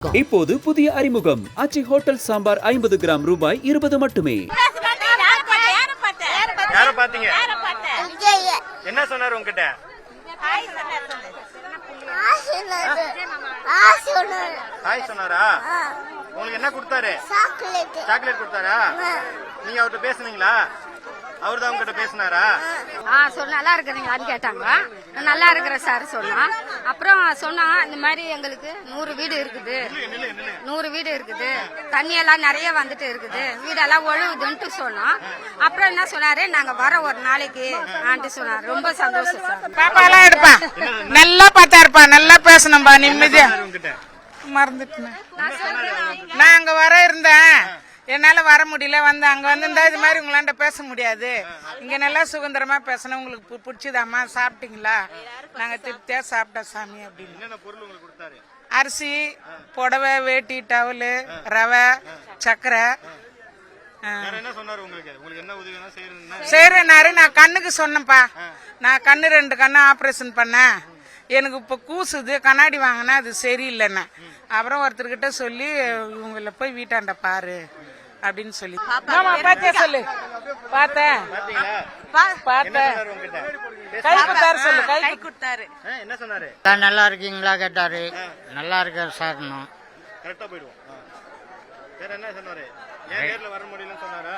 இப்போது புதிய அறிமுகம் ஆச்சி ஹோட்டல் சாம்பார் 50 கிராம் ரூபாய் 20 மட்டுமே. யார பாத்தீங்க? என்ன சொன்னாரு உங்ககிட்ட? ஹாய் சொன்னாரா? உங்களுக்கு என்ன கொடுத்தாரு? சாக்லேட் கொடுத்தாரா? நீங்க அவர்கிட்ட பேசுனீங்களா? அவர் தான் உங்ககிட்ட பேசினாரா? சொன்ன நல்லா இருக்கிறீங்களான்னு கேட்டாங்க. நல்லா இருக்கிற சார் சொன்னா. அப்புறம் சொன்னாங்க இந்த மாதிரி எங்களுக்கு 100 வீடு இருக்குது, 100 வீடு இருக்குது, தண்ணி எல்லாம் நிறைய வந்துட்டு இருக்குது, வீடெல்லாம் ஒழுகுதுன்ட்டு சொன்னோம். அப்புறம் என்ன சொன்னாரு, நாங்க வர ஒரு நாளைக்கு ஆன்ட்டு சொன்னாரு. ரொம்ப சந்தோஷம் சார். பாப்பா எல்லாம் எடுப்பா, நல்லா பார்த்தா இருப்பா, நல்லா பேசணும்பா, நிம்மதியா. மறந்துட்டேன், நான் அங்க வர இருந்தேன், என்னால வர முடியல, வந்து அங்க வந்து இது மாதிரி உங்களாண்ட பேச முடியாது, இங்க நல்லா சுதந்திரமா பேசணும், உங்களுக்கு பிடிச்சதாமா, சாப்பிட்டீங்களா? நாங்க திருப்தியா சாப்பிட்டோம் சாமி அப்படின்னு. அரிசி, புடவை, வேட்டி, டவலு, ரவை, சக்கரை செய்யறேன்னாரு. நான் கண்ணுக்கு சொன்னேன்ப்பா, நான் கண்ணு 2 கண்ணு ஆபரேஷன் பண்ணேன், எனக்கு இப்ப கூசுது, கண்ணாடி வாங்கினா அது சரியில்லைன்னு. அப்புறம் ஒருத்தர்கிட்ட சொல்லி இவங்கள போய் வீட்டாண்ட பாரு அப்படின்னு சொல்லி பார்த்தேன் சொல்லு, பார்த்தேன் கை கொடுத்தாரு, சொல்லு கை கொடுத்தாரு. என்ன சொன்னாரு? நல்லா இருக்கீங்களா கேட்டாரு. நல்லா இருக்க சார். கரெக்டா போயிடுவோம். வேற என்ன சொன்னாரு? ஏன் நேர்ல வர முடியலன்னு சொன்னாரா?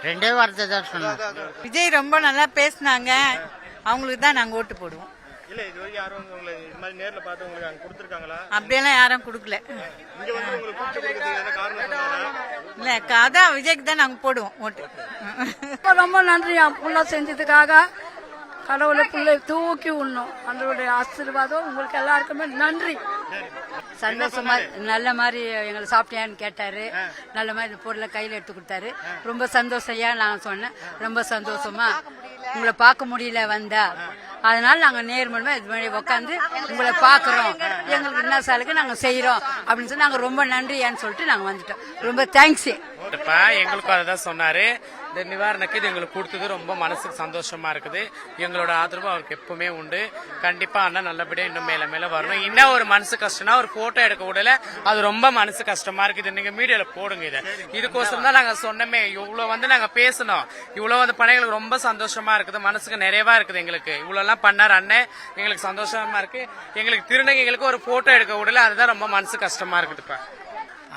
2 வார்த்தை தான் சொன்னாங்க. விஜய் ரொம்ப நல்லா பேசினாங்க, அவங்களுக்கு தான் நாங்க ஓட்டு போடுவோம். இல்ல இது வரைக்கும் யாரும் உங்களை இந்த மாதிரி நேர்ல பார்த்து உங்களுக்கு அங்க கொடுத்திருக்காங்களா? அப்படியெல்லாம் யாரும் கொடுக்கல. இங்க வந்து உங்களுக்கு கூப்பிட்டு கொடுக்கிறதுக்கு என்ன காரணம் சொன்னாரா? இல்ல அதான் விஜய்க்கு தான் நாங்க போடுவோம் ஓட்டு. ரொம்ப நன்றி புள்ள செஞ்சதுக்காக. கடவுளை பிள்ளை தூக்கி விடணும். அதனுடைய ஆசீர்வாதம் உங்களுக்கு எல்லாருக்குமே நன்றி. சந்தோஷமா நல்ல மாதிரி எங்களை சாப்பிட்டியான்னு கேட்டாரு. நல்ல மாதிரி பொருளை கையில எடுத்து கொடுத்தாரு. ரொம்ப சந்தோஷம். ஏன் நான் சொன்னேன், ரொம்ப சந்தோஷமா உங்களை பார்க்க முடியல வந்தா, அதனால நாங்க நேர்மலமா இது மாதிரி உட்காந்து உங்களை பாக்குறோம், எங்களுக்கு என்ன சாலுக்கு நாங்க செய்யறோம் அப்படின்னு சொல்லி நாங்க ரொம்ப நன்றியான்னு சொல்லிட்டு நாங்க வந்துட்டோம். ரொம்ப தேங்க்ஸ். எங்களுக்கும் அதான் சொன்னாரு. இந்த நிவாரணக்கு இது எங்களுக்கு கொடுத்தது ரொம்ப மனசுக்கு சந்தோஷமா இருக்குது. எங்களோட ஆதரவு அவருக்கு எப்பவுமே உண்டு. கண்டிப்பா அண்ணன் நல்லபடியா இன்னும் மேல மேல வரணும். இன்னும் ஒரு மனசு கஷ்டம்னா ஒரு போட்டோ எடுக்க விடல, அது ரொம்ப மனசு கஷ்டமா இருக்குது. நீங்க மீடியால போடுங்க. இதுக்கோசரம் தான் நாங்க சொன்னமே, இவ்வளவு வந்து நாங்க பேசணும், இவ்வளவு வந்து பண்ண எங்களுக்கு ரொம்ப சந்தோஷமா இருக்குது, மனசுக்கு நிறைவா இருக்குது. எங்களுக்கு இவ்வளவு எல்லாம் பண்ணார் அண்ணன், எங்களுக்கு சந்தோஷமா இருக்கு. எங்களுக்கு திருநங்கைகளுக்கு ஒரு போட்டோ எடுக்க விடல, அதுதான் ரொம்ப மனசு கஷ்டமா இருக்குதுப்பா.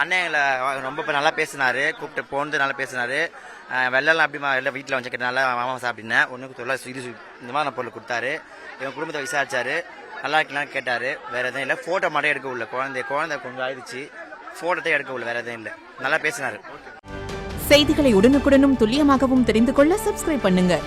அண்ணன் எங்களை ரொம்ப நல்லா பேசினாரு, கூப்பிட்டு போனது நல்லா பேசினாரு. வெள்ளெல்லாம் அப்படிமா எல்லாம் வீட்டில் வச்சுக்கிட்டு நல்லா மாமா சாப்பிட்டேன். ஒன்றுக்கு தொல்லை இந்த மாதிரி பொருள் கொடுத்தாரு. எங்கள் குடும்பத்தை விசாரிச்சாரு, நல்லா இருக்கலாம் கேட்டாரு. வேற எதுவும் இல்லை, போட்டோ மட்டும் எடுக்க உள்ள குழந்தை கொஞ்சம் ஆயிடுச்சு, போட்டோத்தை எடுக்க உள்ள, வேற எதுவும் இல்லை. நல்லா பேசினாரு. செய்திகளை உடனுக்குடனும் துல்லியமாகவும் தெரிந்து கொள்ள சப்ஸ்கிரைப் பண்ணுங்க.